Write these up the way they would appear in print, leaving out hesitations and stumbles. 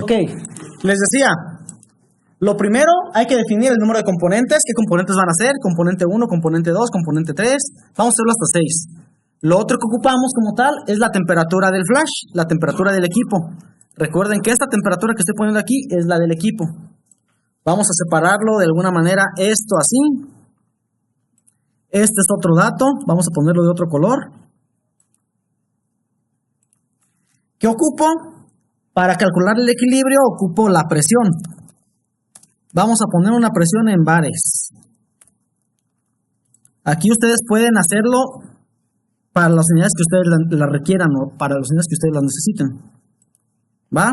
Ok, les decía, lo primero hay que definir el número de componentes. ¿Qué componentes van a ser? Componente 1, componente 2, componente 3. Vamos a hacerlo hasta 6. Lo otro que ocupamos como tal es la temperatura del flash, la temperatura del equipo. Recuerden que esta temperatura que estoy poniendo aquí es la del equipo. Vamos a separarlo de alguna manera, esto así. Este es otro dato, vamos a ponerlo de otro color. ¿Qué ocupo? Para calcular el equilibrio ocupo la presión. Vamos a poner una presión en bares. Aquí ustedes pueden hacerlo para las unidades que ustedes la requieran o para las unidades que ustedes las necesiten. ¿Va?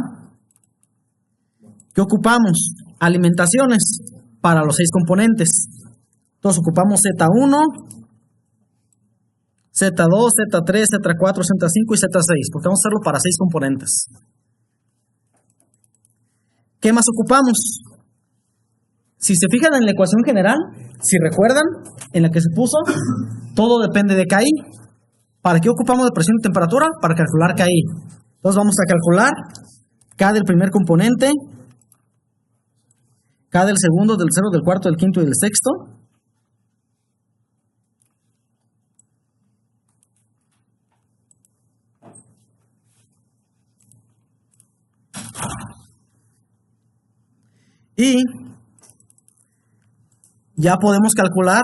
¿Qué ocupamos? Alimentaciones para los 6 componentes. Entonces ocupamos Z1, Z2, Z3, Z4, Z5 y Z6, porque vamos a hacerlo para 6 componentes. ¿Qué más ocupamos? Si se fijan en la ecuación general, si recuerdan, en la que se puso, todo depende de KI. ¿Para qué ocupamos de presión y temperatura? Para calcular KI. Entonces vamos a calcular K del primer componente, K del segundo, del tercero, del cuarto, del quinto y del sexto. Y ya podemos calcular,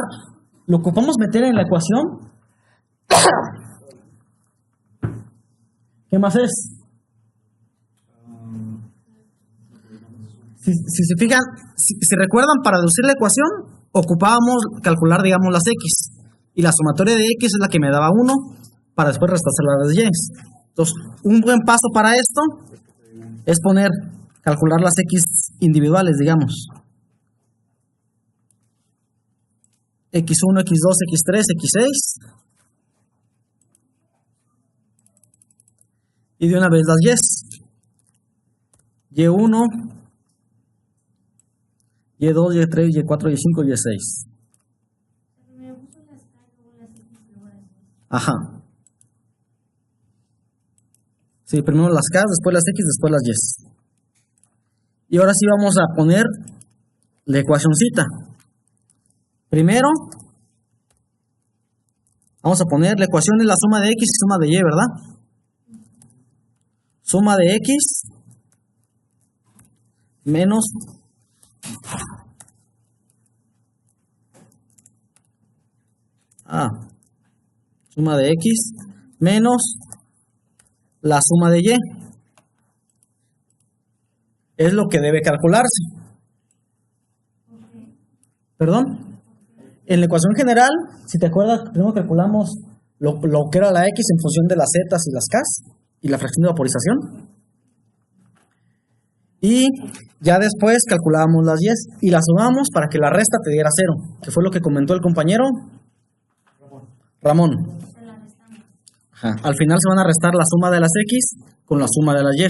lo ocupamos meter en la ecuación. ¿Qué más es? Si se fijan, si recuerdan, para deducir la ecuación, ocupábamos calcular, digamos, las X. Y la sumatoria de X es la que me daba 1, para después restársela a las Y. Entonces, un buen paso para esto es calcular las X individuales, digamos. X1, X2, X3, X6. Y de una vez las Y. Y1, Y2, Y3, Y4, Y5, Y6. Ajá. Sí, primero las K, después las X, después las Y. Y ahora sí vamos a poner la ecuacioncita. Primero, vamos a poner la ecuación es la suma de X y suma de Y, ¿verdad? Suma de X menos suma de X menos la suma de Y. Es lo que debe calcularse. ¿Perdón? En la ecuación general, si te acuerdas, primero calculamos lo que era la X en función de las Z y las K y la fracción de vaporización. Y ya después calculábamos las Y y las sumamos para que la resta te diera 0, que fue lo que comentó el compañero Ramón. Ajá. Al final se van a restar la suma de las X con la suma de las Y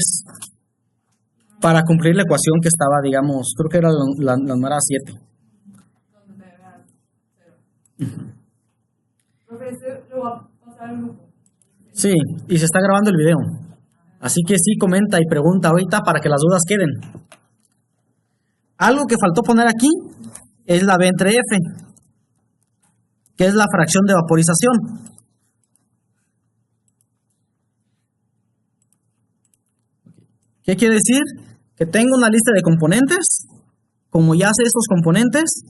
para cumplir la ecuación que estaba, digamos, creo que era la número 7. Sí, y se está grabando el video. Así que sí, comenta y pregunta ahorita para que las dudas queden. Algo que faltó poner aquí es la B entre F, que es la fracción de vaporización. ¿Qué quiere decir? Que tengo una lista de componentes. Como ya sé estos componentes,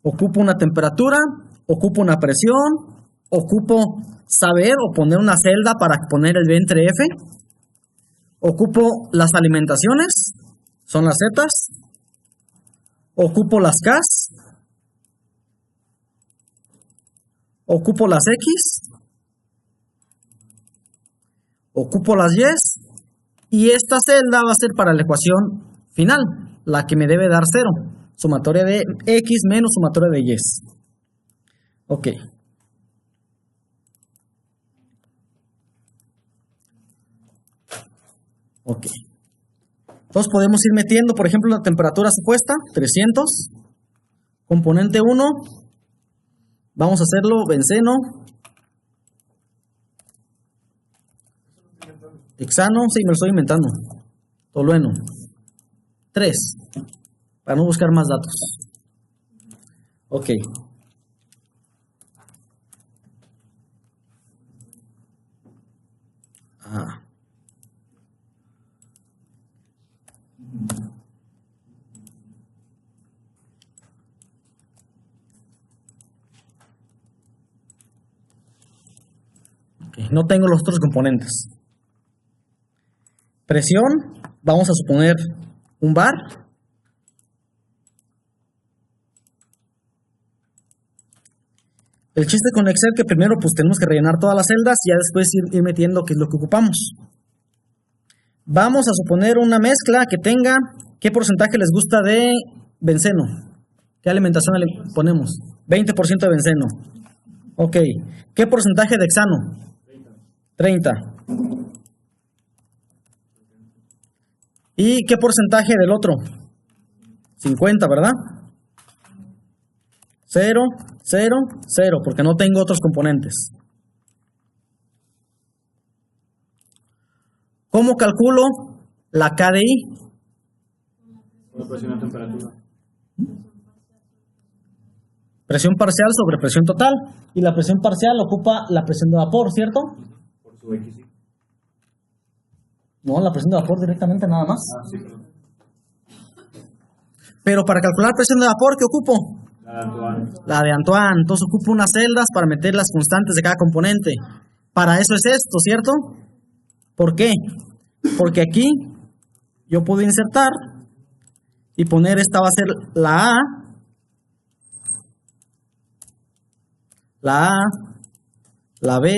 ocupo una temperatura, ocupo una presión, ocupo saber o poner una celda para poner el B entre F, ocupo las alimentaciones, son las Z, ocupo las K, ocupo las X, ocupo las Y esta celda va a ser para la ecuación final, la que me debe dar 0. Sumatoria de X menos sumatoria de Y. Ok. Ok. Entonces podemos ir metiendo, por ejemplo, la temperatura supuesta, 300. Componente 1. Vamos a hacerlo benceno. Hexano, sí, me lo estoy inventando. tolueno, 3, para no buscar más datos. Ok. Okay. No tengo los otros componentes. Presión, vamos a suponer un bar. El chiste con Excel que primero pues tenemos que rellenar todas las celdas y ya después ir metiendo qué es lo que ocupamos. Vamos a suponer una mezcla que tenga, ¿qué porcentaje les gusta de benceno? ¿Qué alimentación le ponemos? 20% de benceno. Ok. ¿Qué porcentaje de hexano? 30. ¿Y qué porcentaje del otro? 50, ¿verdad? 0, 0, 0, porque no tengo otros componentes. ¿Cómo calculo la KDI? La presión a temperatura. Presión parcial sobre presión total. Y la presión parcial ocupa la presión de vapor, ¿cierto? Por su X. No, la presión de vapor directamente nada más. Sí, perdón. Pero para calcular presión de vapor, ¿qué ocupo? La de Antoine. La de Antoine. Entonces ocupo unas celdas para meter las constantes de cada componente. Para eso es esto, ¿cierto? ¿Por qué? Porque aquí yo puedo insertar y poner, esta va a ser la A, la B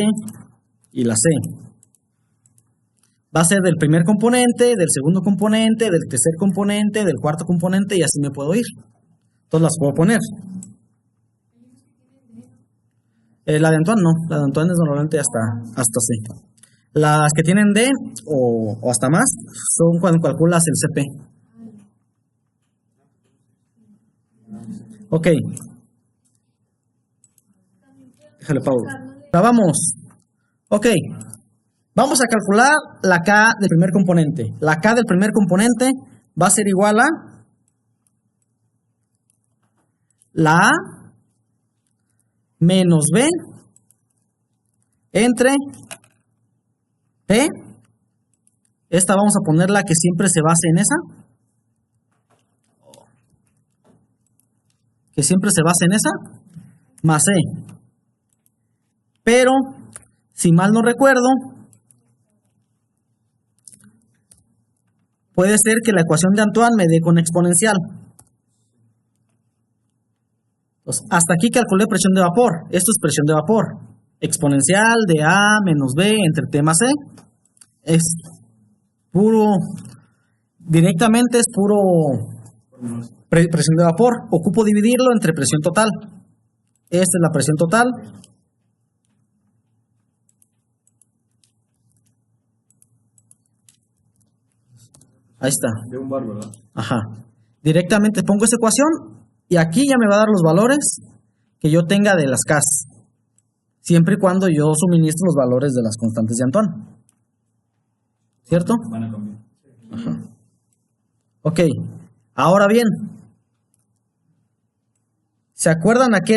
y la C. Va a ser del primer componente, del segundo componente, del tercer componente, del cuarto componente y así me puedo ir. Entonces las puedo poner. La de Antoine no, la de Antoine es normalmente hasta C. Las que tienen D o hasta más son cuando calculas el CP. Ok. Déjale pausa. Vamos. Ok. Vamos a calcular la K del primer componente. La K del primer componente va a ser igual a la A menos B entre P. Esta vamos a ponerla que siempre se base en esa. Que siempre se base en esa. Más C. Pero, si mal no recuerdo, puede ser que la ecuación de Antoine me dé con exponencial. Entonces, hasta aquí calculé presión de vapor. Esto es presión de vapor. Exponencial de A menos B entre T más C. Es puro, directamente es puro presión de vapor. Ocupo dividirlo entre presión total. Esta es la presión total. Ahí está. De un bar, ¿verdad? Ajá. Directamente pongo esa ecuación y aquí ya me va a dar los valores que yo tenga de las Ks. Siempre y cuando yo suministro los valores de las constantes de Antoine. ¿Cierto? Van a cambiar. Ajá. Ok. Ahora bien, ¿se acuerdan a qué